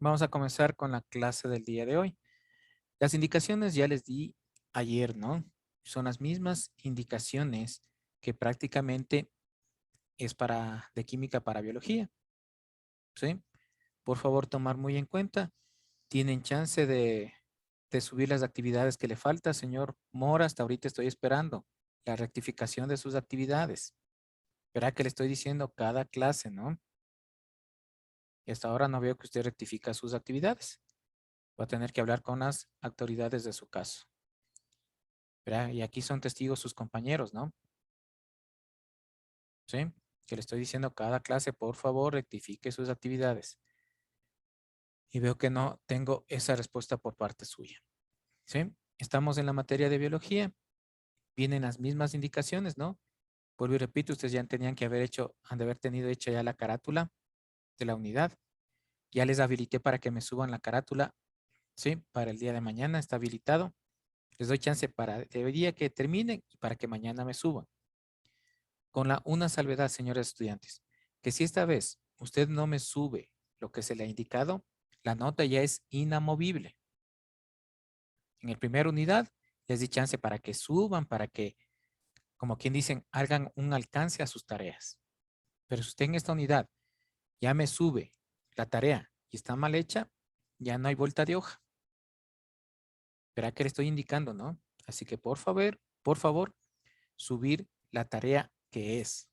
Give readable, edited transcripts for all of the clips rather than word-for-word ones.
Vamos a comenzar con la clase del día de hoy. Las indicaciones ya les di ayer, ¿no? Son las mismas indicaciones que prácticamente es de química para biología, ¿sí? Por favor, tomar muy en cuenta. Tienen chance de subir las actividades que le falta, señor Mora. Hasta ahorita estoy esperando la rectificación de sus actividades. Verá que le estoy diciendo cada clase, ¿no? Y hasta ahora no veo que usted rectifica sus actividades. Va a tener que hablar con las autoridades de su caso. ¿Verdad? Y aquí son testigos sus compañeros, ¿no? ¿Sí? Que le estoy diciendo cada clase, por favor, rectifique sus actividades. Y veo que no tengo esa respuesta por parte suya. ¿Sí? Estamos en la materia de biología. Vienen las mismas indicaciones, ¿no? Vuelvo y repito, ustedes ya tenían que han de haber tenido hecha ya la carátula de la unidad. Ya les habilité para que me suban la carátula, ¿sí? Para el día de mañana está habilitado. Les doy chance para el día que termine y para que mañana me suban. Con una salvedad, señores estudiantes, que si esta vez usted no me sube lo que se le ha indicado, la nota ya es inamovible. En el primer unidad les di chance para que suban, para que, como quien dicen, hagan un alcance a sus tareas. Pero si usted en esta unidad ya me sube la tarea y está mal hecha, ya no hay vuelta de hoja. Verá que le estoy indicando, ¿no? Así que por favor, subir la tarea que es.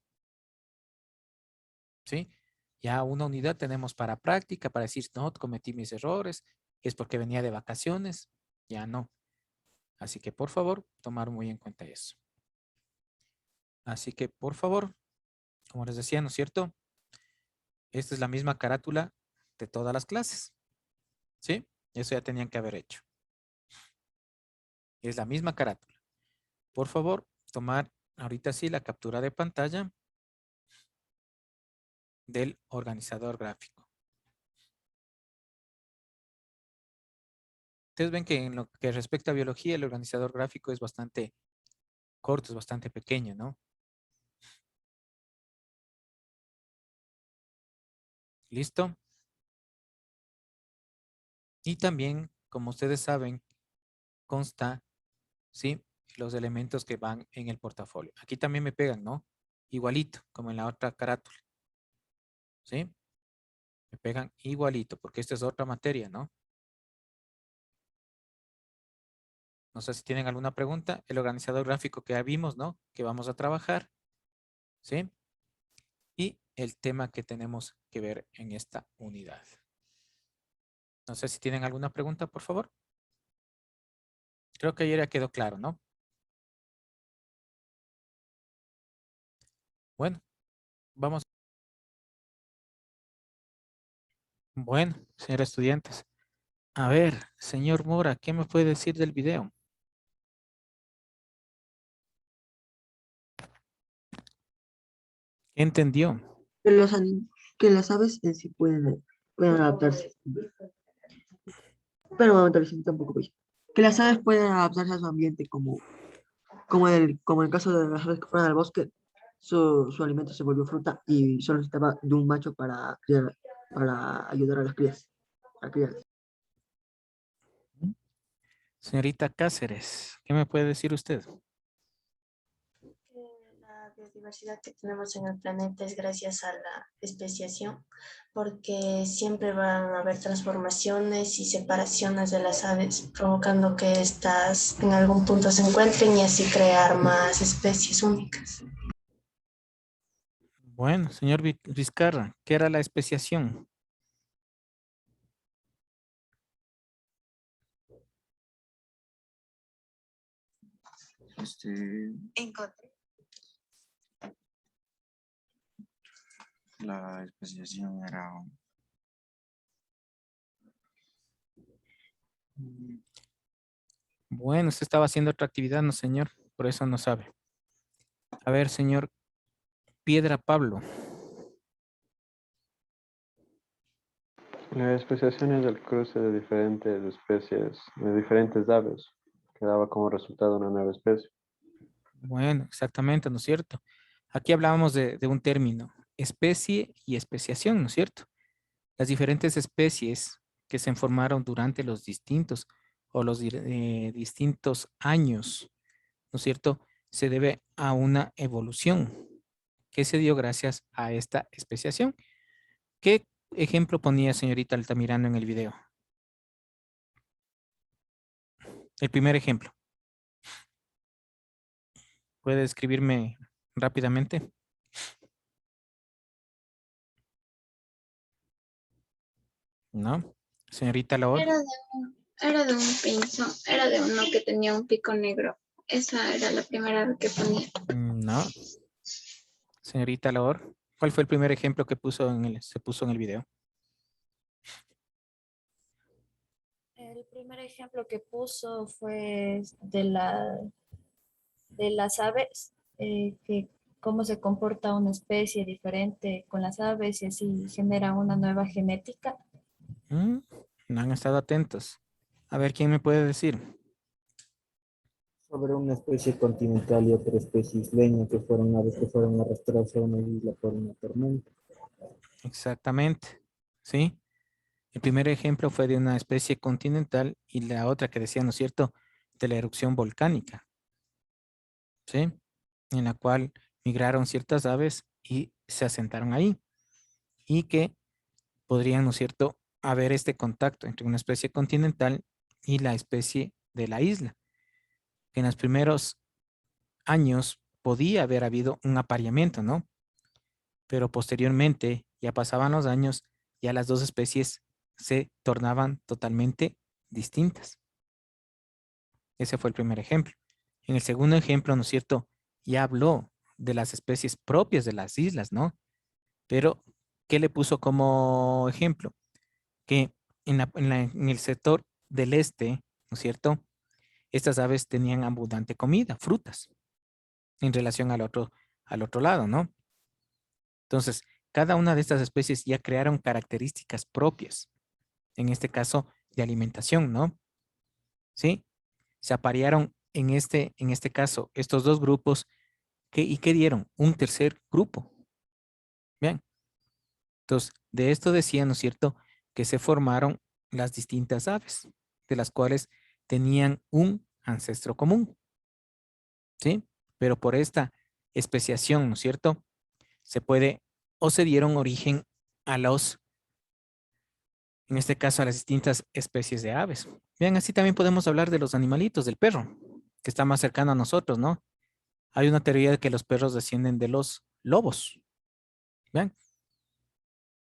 ¿Sí? Ya una unidad tenemos para práctica, para decir, no, cometí mis errores, es porque venía de vacaciones, ya no. Así que por favor, tomar muy en cuenta eso. Así que por favor, como les decía, ¿no es cierto? Esta es la misma carátula de todas las clases, ¿sí? Eso ya tenían que haber hecho. Es la misma carátula. Por favor, tomar ahorita sí la captura de pantalla del organizador gráfico. Ustedes ven que en lo que respecta a biología, el organizador gráfico es bastante corto, es bastante pequeño, ¿no? ¿Listo? Y también, como ustedes saben, consta, ¿sí? Los elementos que van en el portafolio. Aquí también me pegan, ¿no? Igualito, como en la otra carátula, ¿sí? Me pegan igualito, porque esta es otra materia, ¿no? No sé si tienen alguna pregunta. El organizador gráfico que ya vimos, ¿no? Que vamos a trabajar, ¿sí? Y el tema que tenemos que ver en esta unidad. No sé si tienen alguna pregunta, por favor. Creo que ayer ya quedó claro, ¿no? Bueno, vamos. Bueno, señores estudiantes. A ver, señor Mora, ¿qué me puede decir del video? ¿Qué entendió? Que que las aves en sí pueden adaptarse. Pero un momento, tampoco pues. Que las aves pueden adaptarse a su ambiente, como en el caso de las aves que fueron al bosque, su alimento se volvió fruta y solo necesitaba de un macho para ayudar a las crías. A criar. Señorita Cáceres, ¿qué me puede decir usted? La biodiversidad que tenemos en el planeta es gracias a la especiación, porque siempre van a haber transformaciones y separaciones de las aves, provocando que éstas en algún punto se encuentren y así crear más especies únicas. Bueno, señor Vizcarra, ¿qué era la especiación? Encontré. La especiación era Bueno, usted estaba haciendo otra actividad, ¿no, señor? Por eso no sabe. A ver, señor Piedra Pablo. La especiación es el cruce de diferentes especies, de diferentes aves, que daba como resultado una nueva especie. Bueno, exactamente, ¿no es cierto? Aquí hablábamos de un término, especie y especiación, ¿no es cierto? Las diferentes especies que se formaron durante los distintos o los distintos años, ¿no es cierto? Se debe a una evolución que se dio gracias a esta especiación. ¿Qué ejemplo ponía señorita Altamirano en el video? El primer ejemplo. ¿Puede escribirme rápidamente? ¿No? Señorita Labor. Era de un pinzo, era de uno que tenía un pico negro. Esa era la primera que ponía. No. Señorita Labor. ¿Cuál fue el primer ejemplo que se puso en el video? El primer ejemplo que puso fue de las aves, que cómo se comporta una especie diferente con las aves y así genera una nueva genética. No han estado atentos. A ver, ¿quién me puede decir? Sobre una especie continental y otra especie isleña que fueron aves que fueron arrastradas a una isla por una tormenta. Exactamente. ¿Sí? El primer ejemplo fue de una especie continental y la otra que decía, ¿no es cierto?, de la erupción volcánica. ¿Sí? En la cual migraron ciertas aves y se asentaron ahí. Y que podrían, ¿no es cierto?, haber este contacto entre una especie continental y la especie de la isla. Que en los primeros años podía haber habido un apareamiento, ¿no? Pero posteriormente, ya pasaban los años, ya las dos especies se tornaban totalmente distintas. Ese fue el primer ejemplo. En el segundo ejemplo, ¿no es cierto?, ya habló de las especies propias de las islas, ¿no? Pero, ¿qué le puso como ejemplo? Que en el sector del este, ¿no es cierto?, estas aves tenían abundante comida, frutas, en relación al otro lado, ¿no? Entonces, cada una de estas especies ya crearon características propias, en este caso de alimentación, ¿no? ¿Sí? Se aparearon en este caso estos dos grupos ¿y qué dieron? Un tercer grupo. Bien. Entonces, de esto decía, ¿no es cierto?, que se formaron las distintas aves, de las cuales tenían un ancestro común. ¿Sí? Pero por esta especiación, ¿no es cierto?, se puede o se dieron origen a en este caso, a las distintas especies de aves. Bien, así también podemos hablar de los animalitos, del perro, que está más cercano a nosotros, ¿no? Hay una teoría de que los perros descienden de los lobos. ¿Ven?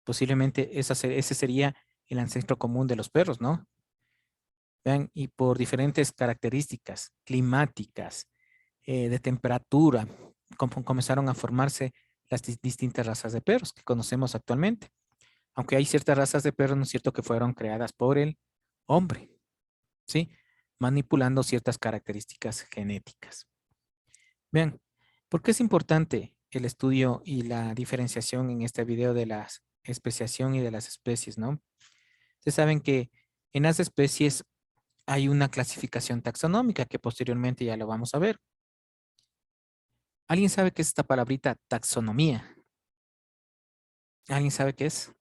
Posiblemente ese sería el ancestro común de los perros, ¿no? ¿Ven? Y por diferentes características climáticas, de temperatura, comenzaron a formarse las distintas razas de perros que conocemos actualmente. Aunque hay ciertas razas de perros, ¿no es cierto?, que fueron creadas por el hombre, ¿sí? Manipulando ciertas características genéticas. Vean, ¿por qué es importante el estudio y la diferenciación en este video de la especiación y de las especies, ¿no? Ustedes saben que en las especies hay una clasificación taxonómica que posteriormente ya lo vamos a ver. ¿Alguien sabe qué es esta palabrita taxonomía? ¿Alguien sabe qué es?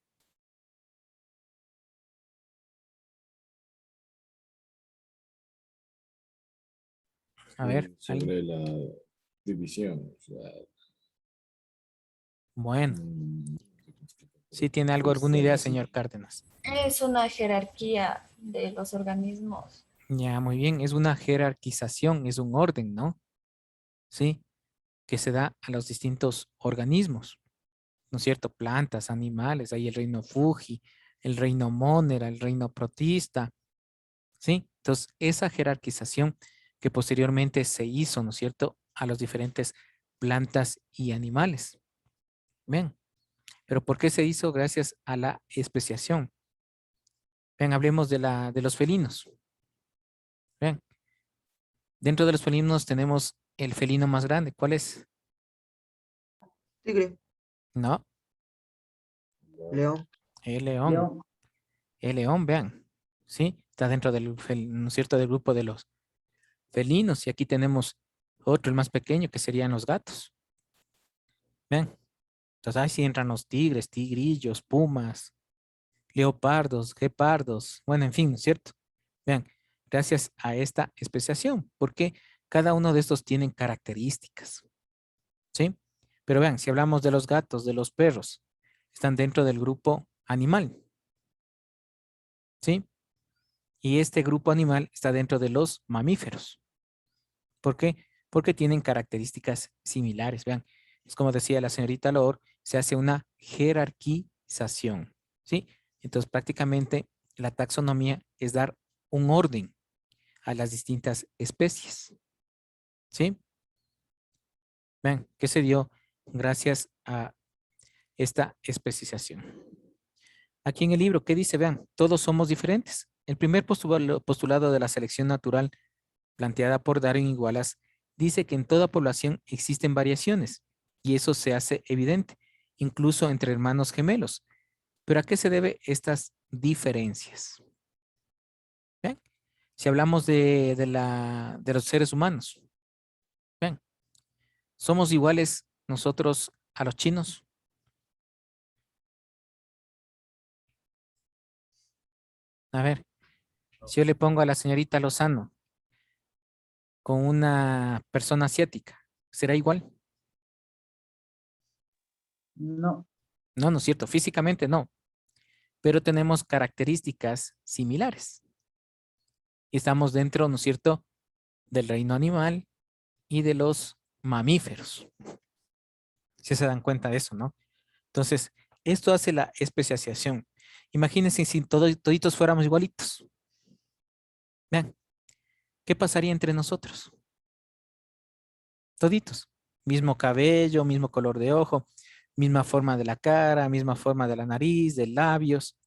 A ver, ¿alguien? Sobre la división. O sea, Bueno, mm, ¿sí tiene alguna idea, señor Cárdenas? Es una jerarquía de los organismos. Ya, muy bien, es una jerarquización, es un orden, ¿no? Sí, que se da a los distintos organismos, ¿no es cierto? Plantas, animales, hay el reino Fuji, el reino Monera, el reino Protista, ¿sí? Entonces, esa jerarquización que posteriormente se hizo, ¿no es cierto?, a los diferentes plantas y animales. Ven, pero ¿por qué se hizo? Gracias a la especiación. Ven, hablemos de los felinos. Ven, dentro de los felinos tenemos el felino más grande. ¿Cuál es? Tigre, No, león, el león. El león, vean. ¿Sí? Está dentro del, ¿no es cierto?, del grupo de los felinos. Y aquí tenemos otro, el más pequeño, que serían los gatos. Vean. Entonces ahí sí entran los tigres, tigrillos, pumas. leopardos, guepardos, bueno, en fin, ¿no es cierto? Vean, gracias a esta especiación, porque cada uno de estos tienen características, ¿sí? Pero vean, si hablamos de los gatos, de los perros, están dentro del grupo animal, ¿sí? Y este grupo animal está dentro de los mamíferos. ¿Por qué? Porque tienen características similares. Vean, es como decía la señorita Lor, se hace una jerarquización, ¿sí? Entonces, prácticamente la taxonomía es dar un orden a las distintas especies, ¿sí? Vean, ¿qué se dio gracias a esta especiación? Aquí en el libro, ¿qué dice? Vean, todos somos diferentes. El primer postulado de la selección natural planteada por Darwin y Wallace dice que en toda población existen variaciones y eso se hace evidente, incluso entre hermanos gemelos. ¿Pero a qué se debe estas diferencias? ¿Ven? Si hablamos de los seres humanos, ¿ven? ¿Somos iguales nosotros a los chinos? A ver, si yo le pongo a la señorita Lozano con una persona asiática, ¿será igual? No, No, no es cierto, físicamente no, pero tenemos características similares. Y estamos dentro, ¿no es cierto?, del reino animal y de los mamíferos. Si se dan cuenta de eso, ¿no? Entonces, esto hace la especiación. Imagínense si toditos fuéramos igualitos. Vean, ¿qué pasaría entre nosotros? Toditos. Mismo cabello, mismo color de ojo, misma forma de la cara, misma forma de la nariz, de labios.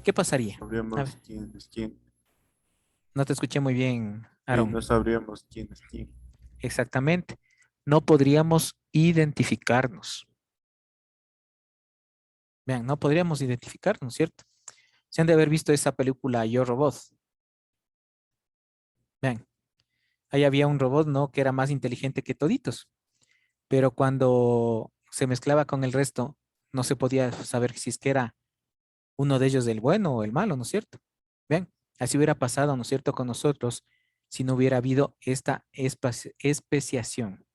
¿Qué pasaría? A ver, Sabríamos quién es quién. no te escuché muy bien, Y no Aaron. sabríamos quién es quién. Exactamente. No podríamos identificarnos. Vean, no podríamos identificarnos, ¿cierto? Se han de haber visto esa película Yo Robot. Vean, ahí había un robot, ¿no? Que era más inteligente que toditos. Pero cuando se mezclaba con el resto, no se podía saber si es que era uno de ellos el bueno o el malo, ¿no es cierto? Vean, así hubiera pasado, ¿no es cierto?, con nosotros si no hubiera habido esta especiación,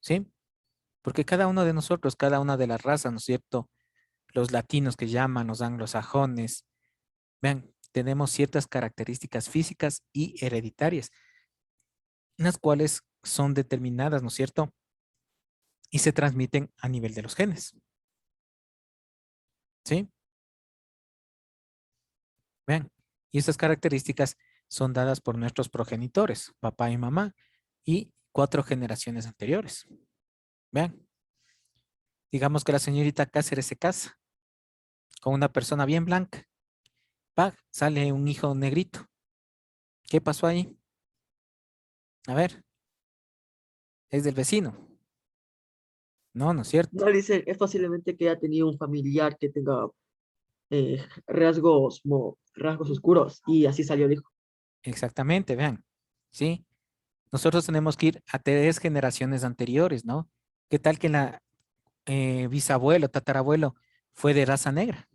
¿sí? Porque cada uno de nosotros, cada una de las razas, ¿no es cierto? Los latinos que llaman, los anglosajones, vean, tenemos ciertas características físicas y hereditarias, las cuales son determinadas, ¿no es cierto? Y se transmiten a nivel de los genes, ¿sí? Vean, y estas características son dadas por nuestros progenitores, papá y mamá, y 4 generaciones anteriores. Vean, digamos que la señorita Cáceres se casa con una persona bien blanca. ¡Pag! Sale un hijo negrito. ¿Qué pasó ahí? A ver, es del vecino. No, no es cierto. No, dice, es posiblemente que haya tenido un familiar que tenga rasgos oscuros y así salió el hijo. Exactamente, vean. ¿Sí? Nosotros tenemos que ir a 3 generaciones anteriores, ¿no? ¿Qué tal que la bisabuelo, tatarabuelo fue de raza negra?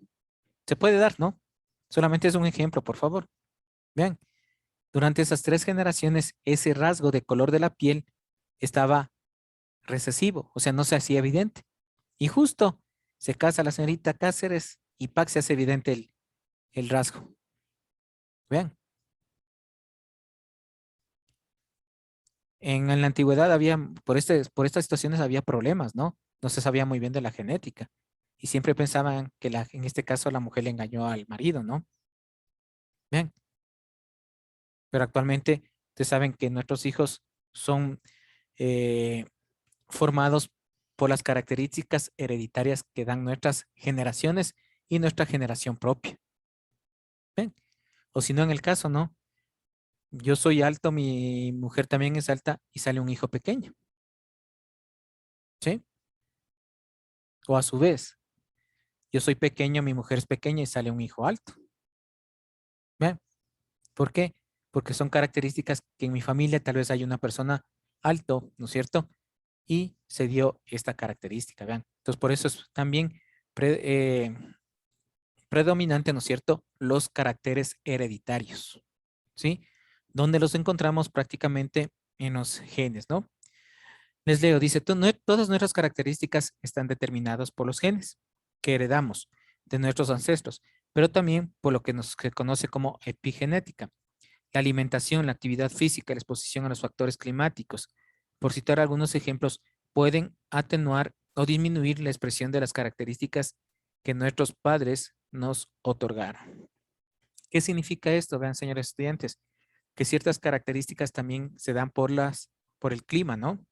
Se puede dar, ¿no? Solamente es un ejemplo, por favor. Vean, durante esas 3 generaciones, ese rasgo de color de la piel estaba recesivo, o sea, no se hacía evidente. Y justo se casa la señorita Cáceres y ¡pac! Se hace evidente el rasgo. Vean, en la antigüedad había, por estas situaciones había problemas, ¿no? No se sabía muy bien de la genética. Y siempre pensaban que en este caso la mujer le engañó al marido, ¿no? Vean, pero actualmente ustedes saben que nuestros hijos son eh, formados por las características hereditarias que dan nuestras generaciones y nuestra generación propia. ¿Ven? O si no, en el caso, ¿no? Yo soy alto, mi mujer también es alta y sale un hijo pequeño. ¿Sí? O a su vez, yo soy pequeño, mi mujer es pequeña y sale un hijo alto. ¿Ven? ¿Por qué? Porque son características que en mi familia tal vez hay una persona alto, ¿no es cierto? Y se dio esta característica, vean. Entonces, por eso es también predominante, ¿no es cierto?, los caracteres hereditarios, ¿sí? Donde los encontramos prácticamente en los genes, ¿no? Les leo, dice, todas nuestras características están determinadas por los genes que heredamos de nuestros ancestros, pero también por lo que se conoce como epigenética. La alimentación, la actividad física, la exposición a los factores climáticos, por citar algunos ejemplos, pueden atenuar o disminuir la expresión de las características que nuestros padres nos otorgaron. ¿Qué significa esto? Vean, señores estudiantes, que ciertas características también se dan por el clima, ¿no?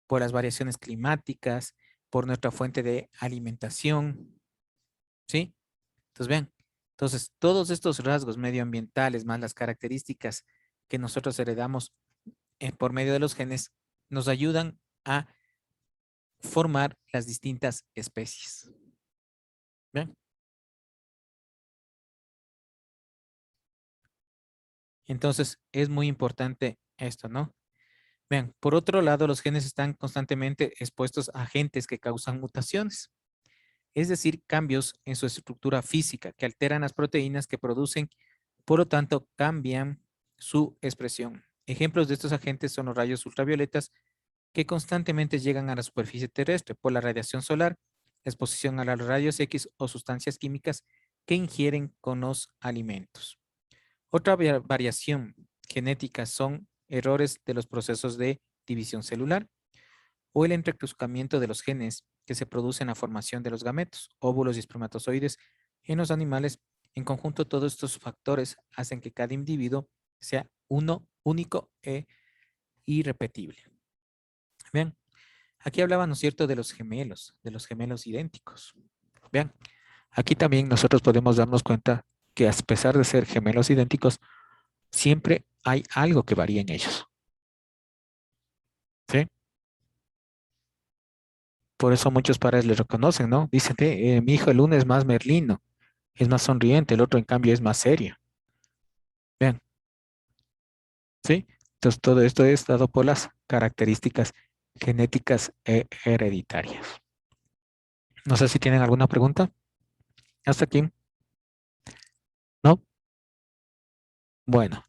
Por las variaciones climáticas, por nuestra fuente de alimentación, ¿sí? Entonces, vean, entonces todos estos rasgos medioambientales más las características que nosotros heredamos por medio de los genes nos ayudan a formar las distintas especies. ¿Ven? Entonces, es muy importante esto, ¿no? Vean, por otro lado, los genes están constantemente expuestos a agentes que causan mutaciones, es decir, cambios en su estructura física que alteran las proteínas que producen, por lo tanto, cambian su expresión. Ejemplos de estos agentes son los rayos ultravioletas que constantemente llegan a la superficie terrestre por la radiación solar, la exposición a los rayos X o sustancias químicas que ingieren con los alimentos. Otra variación genética son errores de los procesos de división celular o el entrecruzamiento de los genes que se produce en la formación de los gametos, óvulos y espermatozoides en los animales. En conjunto, todos estos factores hacen que cada individuo sea único e irrepetible. Vean, aquí hablaba, ¿no es cierto?, de los gemelos idénticos. Vean, aquí también nosotros podemos darnos cuenta que a pesar de ser gemelos idénticos, siempre hay algo que varía en ellos. ¿Sí? Por eso muchos padres les reconocen, ¿no? Dicen, mi hijo el uno es más merlino, es más sonriente, el otro en cambio es más serio. Vean, ¿sí? Entonces todo esto es dado por las características genéticas e hereditarias. No sé si tienen alguna pregunta. ¿Hasta aquí? ¿No? Bueno,